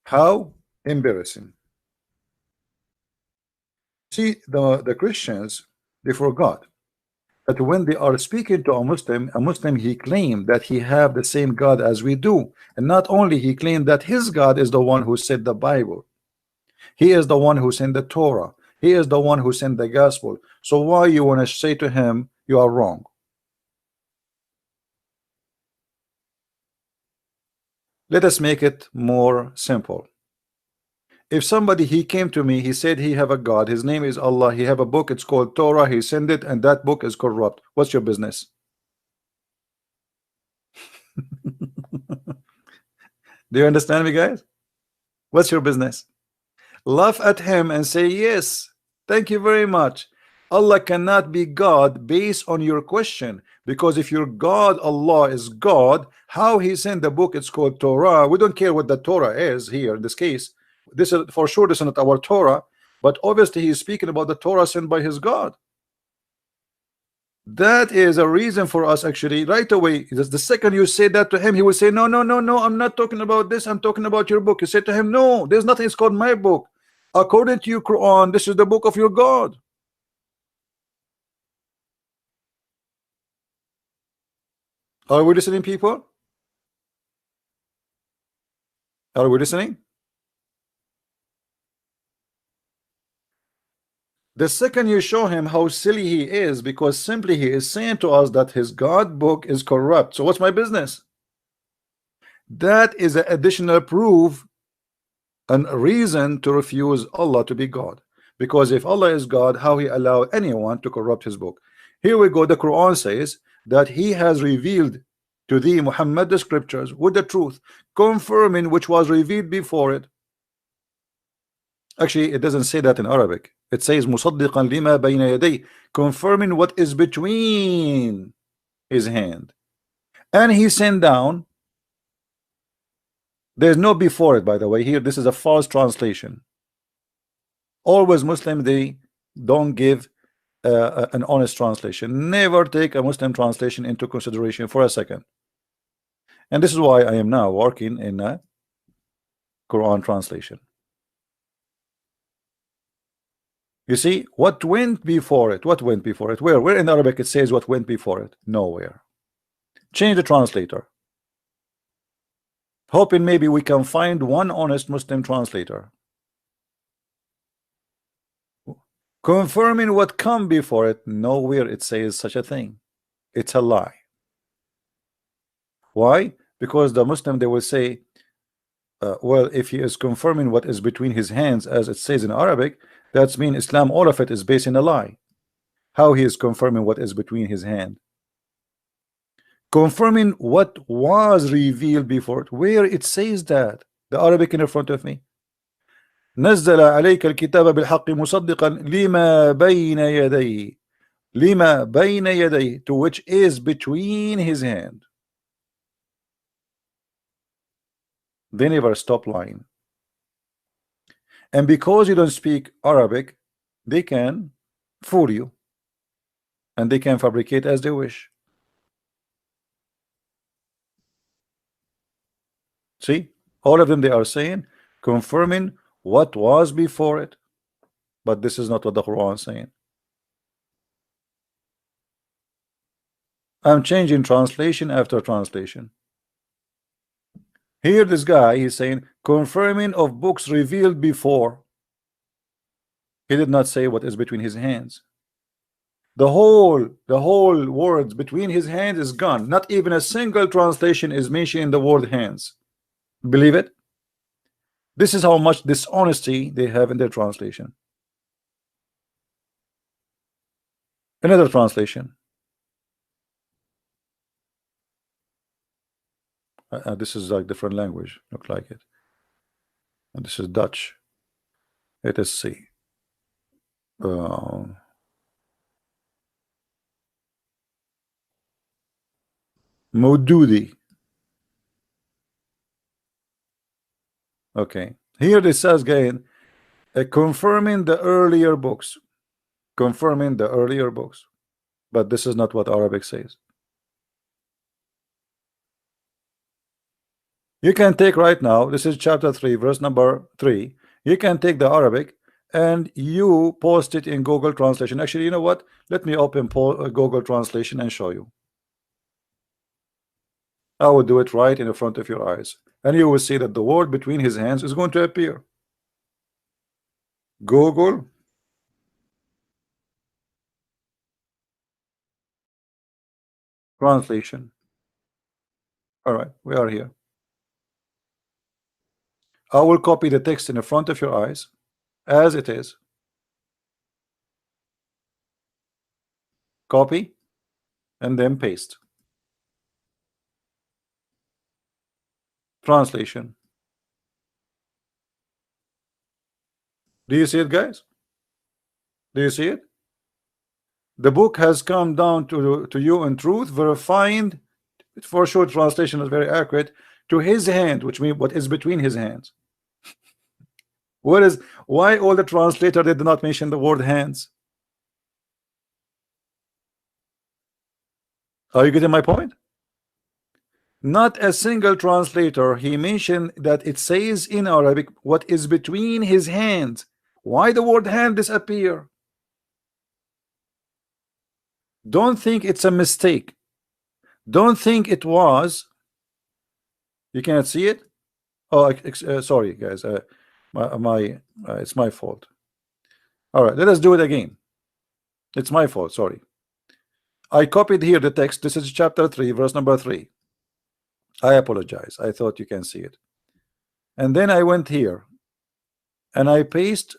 How embarrassing. See, the Christians, they forgot that when they are speaking to a Muslim, he claimed that he have the same God as we do. And not only he claimed that his God is the one who said the Bible. He is the one who sent the Torah. He is the one who sent the gospel. So why you want to say to him, you are wrong? Let us make it more simple. If somebody, he came to me, he said he have a God, his name is Allah, he have a book, it's called Torah, he sent it, and that book is corrupt. What's your business? Do you understand me, guys? What's your business? Laugh at him and say, yes, thank you very much. Allah cannot be God based on your question, because if your God, Allah, is God, how he sent the book, it's called Torah. We don't care what the Torah is here in this case. This is for sure, this is not our Torah, but obviously he is speaking about the Torah sent by his God. That is a reason for us actually right away. The second you say that to him, he will say, no, no, no, no, I'm not talking about this, I'm talking about your book. You say to him, no, there's nothing, it's called my book. According to your Quran, this is the book of your God. Are we listening, people? Are we listening? The second you show him how silly he is, because simply he is saying to us that his God book is corrupt. So what's my business? That is an additional proof and a reason to refuse Allah to be God. Because if Allah is God, how he allow anyone to corrupt his book? Here we go. The Quran says that he has revealed to thee, Muhammad, the scriptures with the truth, confirming which was revealed before it. Actually, it doesn't say that in Arabic. It says musaddiqan lima bayna yaday, confirming what is between his hand. And he sent down. There's no before it, by the way. Here, this is a false translation. Always Muslim, they don't give an honest translation. Never take a Muslim translation into consideration for a second. And this is why I am now working in a Quran translation. You see, what went before it? What went before it? Where in Arabic it says what went before it? Nowhere. Change the translator. Hoping maybe we can find one honest Muslim translator. Confirming what come before it. Nowhere it says such a thing. It's a lie. Why? Because the Muslim, they will say, well, if he is confirming what is between his hands, as it says in Arabic, that's mean Islam, all of it is based in a lie. How he is confirming what is between his hand? Confirming what was revealed before it. Where it says that? The Arabic in front of me. نزل عليك الكتاب بالحق مصدقا لما بين يديه. لما بين يديه, to which is between his hand. They never stop lying. And because you don't speak Arabic, they can fool you. And they can fabricate as they wish. See, all of them, they are saying, confirming what was before it. But this is not what the Quran is saying. I'm changing translation after translation. Here this guy, he's saying, confirming of books revealed before. He did not say what is between his hands. The whole words between his hands is gone. Not even a single translation is mentioning the word hands. Believe it? This is how much dishonesty they have in their translation. Another translation. This is like different language. Look like it. And this is Dutch. Let us see. Modudi. Okay. Here it says again, confirming the earlier books. Confirming the earlier books. But this is not what Arabic says. You can take right now, this is chapter 3 verse number 3. You can take the Arabic and you post it in Google translation. Actually, you know what, let me open Google translation and show you. I will do it right in the front of your eyes, and you will see that the word between his hands is going to appear. Google translation. All right, we are here. I will copy the text in the front of your eyes as it is. Copy and then paste. Translation. Do you see it, guys? Do you see it? The book has come down to you in truth, verifying, for sure translation is very accurate, to his hand, which means what is between his hands. What is, why all the translator did not mention the word hands? Are you getting my point? Not a single translator he mentioned that it says in Arabic what is between his hands. Why the word hand disappear? Don't think it's a mistake. Don't think it was. You cannot see it. Oh, sorry guys, it's my fault. All right, let us do it again. It's my fault, sorry. I copied here the text. This is chapter 3 verse number 3. I apologize, I thought you can see it. And then I went here and I paste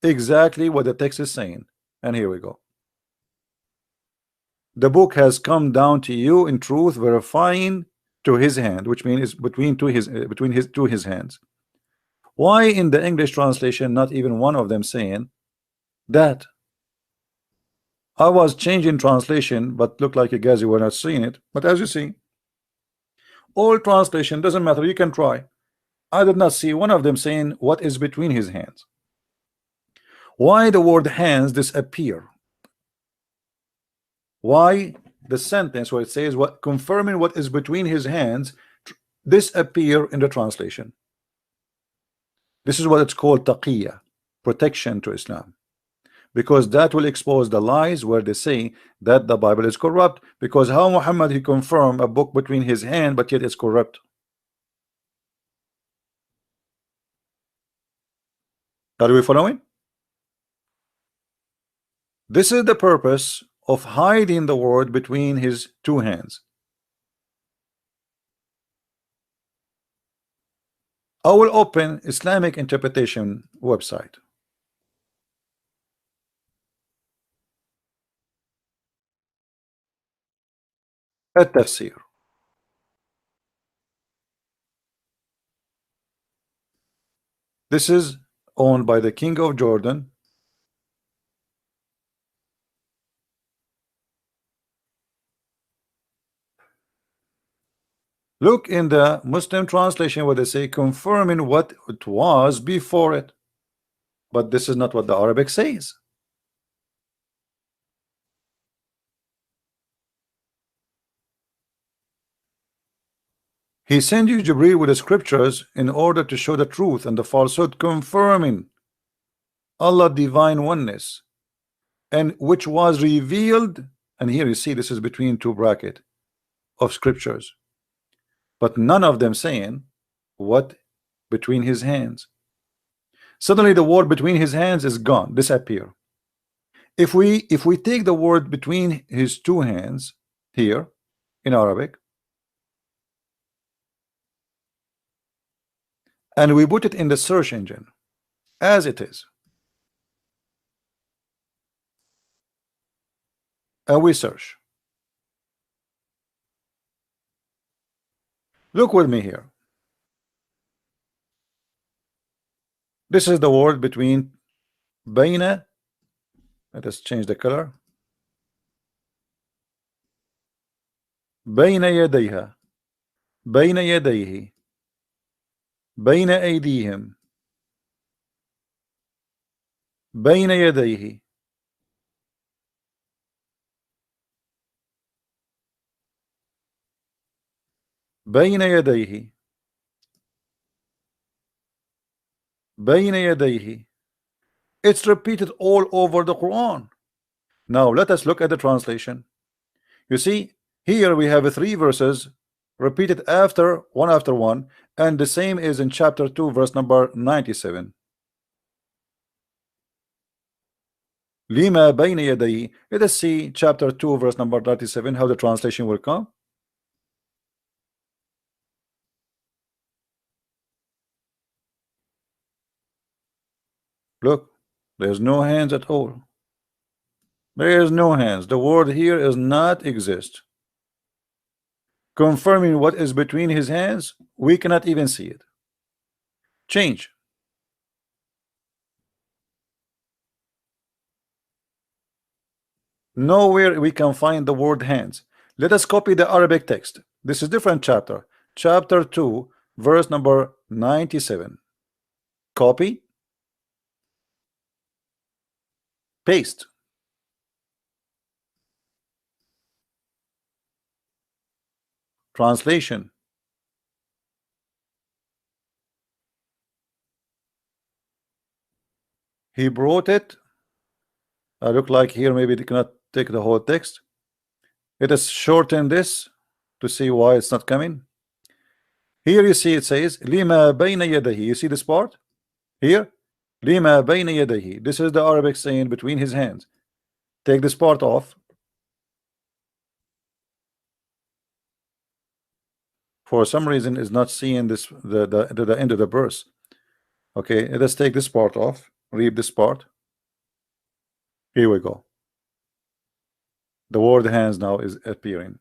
exactly what the text is saying, and here we go. The book has come down to you in truth, verifying to his hand, which means between his hands. Why in the English translation not even one of them saying that? I was changing translation, but looked like you guys were not seeing it. But as you see, all translation doesn't matter, you can try. I did not see one of them saying what is between his hands. Why the word hands disappear? Why the sentence where it says what confirming what is between his hands disappear in the translation? This is what it's called taqiyya, protection to Islam, because that will expose the lies where they say that the Bible is corrupt. Because how Muhammad he confirmed a book between his hand but yet it's corrupt? Are we following? This is the purpose of hiding the word between his two hands. I will open Islamic interpretation website. التفسير. This is owned by the King of Jordan. Look in the Muslim translation where they say confirming what it was before it, but this is not what the Arabic says. He sent you Jibreel with the scriptures in order to show the truth and the falsehood, confirming Allah divine oneness, and which was revealed. And here you see this is between two brackets of scriptures, but none of them saying what between his hands. Suddenly the word between his hands is gone, disappear. If we take the word between his two hands here in Arabic and we put it in the search engine as it is, and we search, look with me here. This is the word between Baina. Let us change the color. Baina yadayha, Baina yadayhi, Baina aydihim, Baina yadayhi. بين يديه بين يديه. It's repeated all over the Quran. Now let us look at the translation. You see, here we have three verses repeated after one, and the same is in chapter 2, verse number 97. Lima bayna yadayhi. Let us see chapter 2, verse number 37, how the translation will come. Look, there's no hands at all. There is no hands. The word here is not exist. Confirming what is between his hands, we cannot even see it. Change. Nowhere we can find the word hands. Let us copy the Arabic text. This is different chapter. Chapter 2, verse number 97. Copy, paste. Translation. He brought it. I look like here maybe they cannot take the whole text. Let us shorten this to see why it's not coming. Here you see it says lima bayna yadayhi. You see this part here, lima bayna yadayhi. This is the Arabic saying between his hands. Take this part off. For some reason is not seeing this the end of the verse. Okay, let us take this part off. Read this part. Here we go. The word hands now is appearing.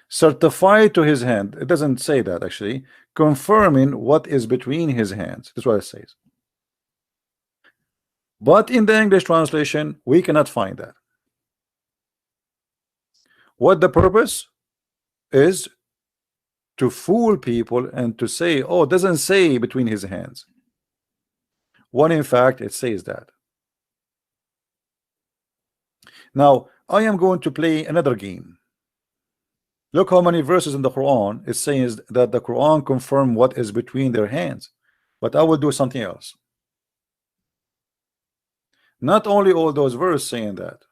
Certified to his hand. It doesn't say that actually. Confirming what is between his hands. That's what it says. But in the English translation, we cannot find that. What the purpose is to fool people and to say, oh, it doesn't say between his hands. When in fact it says that. Now I am going to play another game. Look how many verses in the Quran it says that the Quran confirm what is between their hands. But I will do something else. Not only all those verses saying that.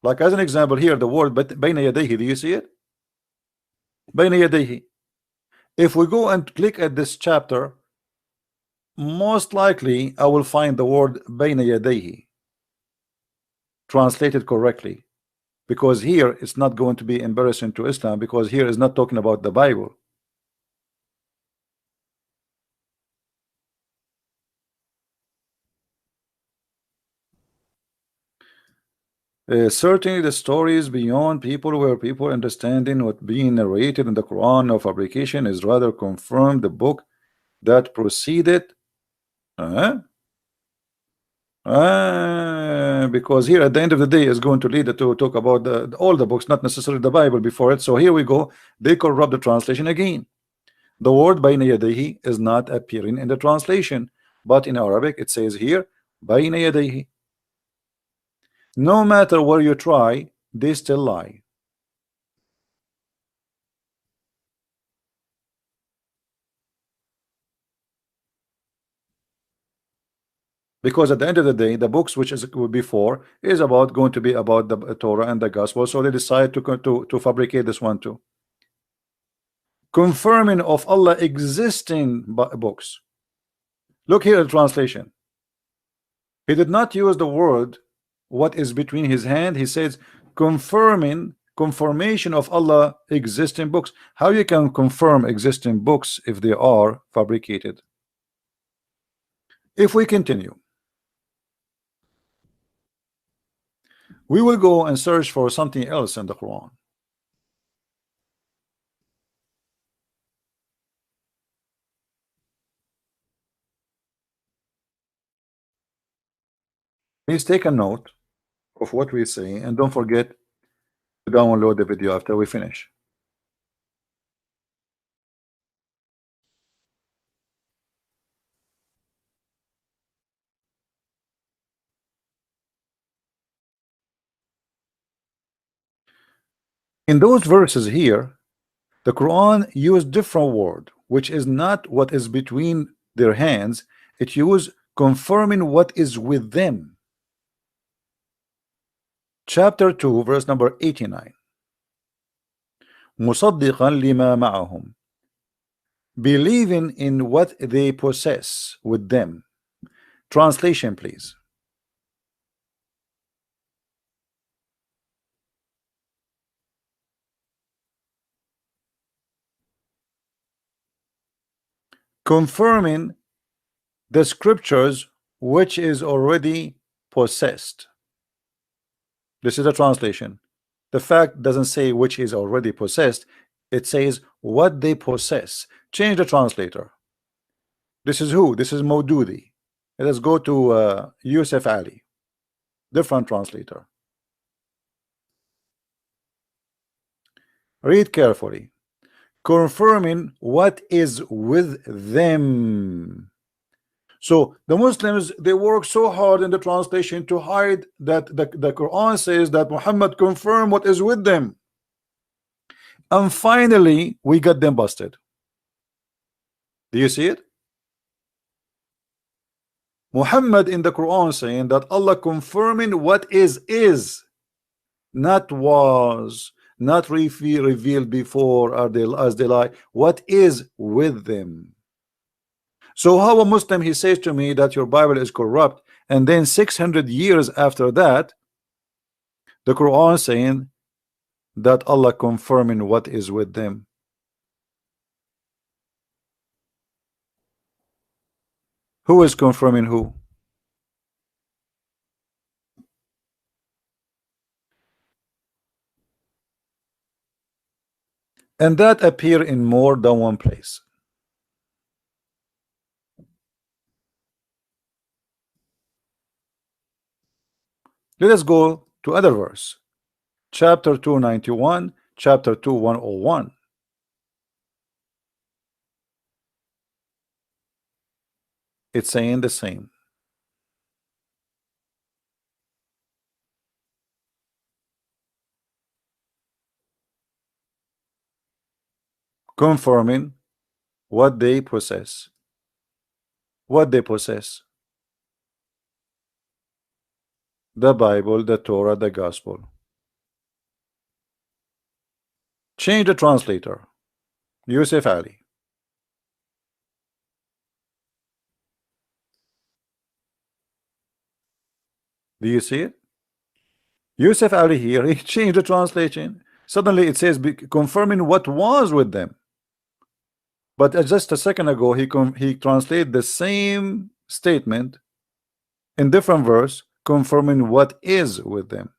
Like as an example here, the word bayna yadayhi, do you see it? Bayna yadayhi. If we go and click at this chapter, most likely I will find the word bayna yadayhi translated correctly, because here it's not going to be embarrassing to Islam, because here is not talking about the Bible. Certainly the stories beyond people where people understanding what being narrated in the Quran of fabrication is rather confirmed the book that proceeded. Because here at the end of the day is going to lead to talk about all the books, not necessarily the Bible before it. So here we go. They corrupt the translation again. The word bayna yadayhi is not appearing in the translation, but in Arabic it says here bayna yadayhi. No matter where you try, they still lie. Because at the end of the day, the books which is before is about going to be about the Torah and the Gospel, so they decide to fabricate this one too. Confirming of Allah existing books. Look here at the translation. He did not use the word what is between his hand. He says confirmation of Allah existing books. How you can confirm existing books if they are fabricated? If we continue, we will go and search for something else in the Quran. Please take a note of what we say and don't forget to download the video after we finish. In those verses here, The Quran used different word, which is not what is between their hands. It used confirming what is with them. Chapter 2, verse number 89. مصدقا لما معهم, believing in what they possess with them. Translation, please. Confirming the scriptures which is already possessed. This is a translation. The fact doesn't say which is already possessed, it says what they possess. Change the translator. This is who? This is Maududi. Let us go to Yusuf Ali. Different translator. Read carefully. Confirming what is with them. So the Muslims, they work so hard in the translation to hide that the Quran says that Muhammad confirmed what is with them. And finally, we got them busted. Do you see it? Muhammad in the Quran saying that Allah confirming what is, not was, not revealed before as they lie, what is with them. So how a Muslim, he says to me that your Bible is corrupt, and then 600 years after that the Quran saying that Allah confirming what is with them. Who is confirming who? And that appear in more than one place. Let us go to other verse. Chapter 291, chapter 2101. It's saying the same. Confirming what they possess. What they possess. The Bible, the Torah, the Gospel. Change the translator. Yusuf Ali. Do you see it? Yusuf Ali here, he changed the translation. Suddenly it says confirming what was with them. But just a second ago he translated the same statement in different verse, confirming what is with them.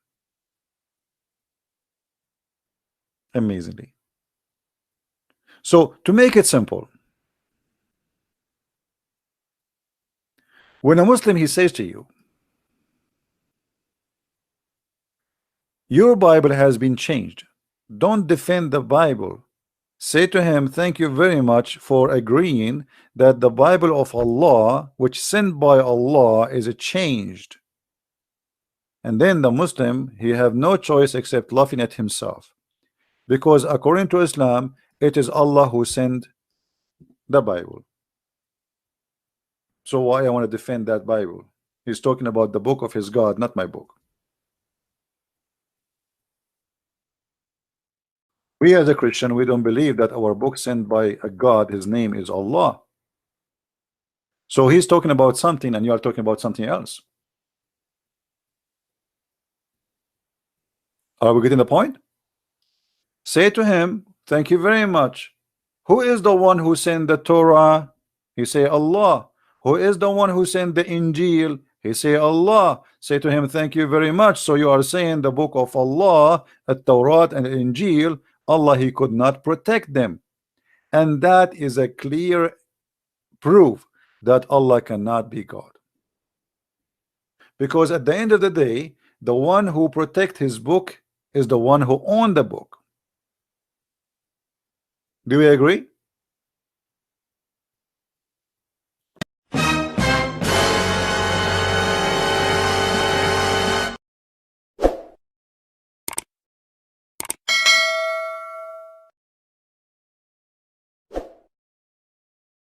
Amazingly. So to make it simple, when a Muslim, he says to you, your Bible has been changed, don't defend the Bible. Say to him, thank you very much for agreeing that the Bible of Allah, which sent by Allah, is changed. And then the Muslim, he have no choice except laughing at himself, because according to Islam, it is Allah who sent the Bible. So why I want to defend that Bible? He's talking about the book of his God, not my book. We as a Christian, we don't believe that our book sent by a God, his name is Allah. So he's talking about something and you are talking about something else. Are we getting the point? Say to him, thank you very much. Who is the one who sent the Torah? He say Allah. Who is the one who sent the Injil? He say Allah. Say to him, thank you very much. So you are saying the book of Allah, the Torah and the Injil, Allah, he could not protect them. And that is a clear proof that Allah cannot be God. Because at the end of the day, the one who protect his book is the one who owned the book. Do we agree?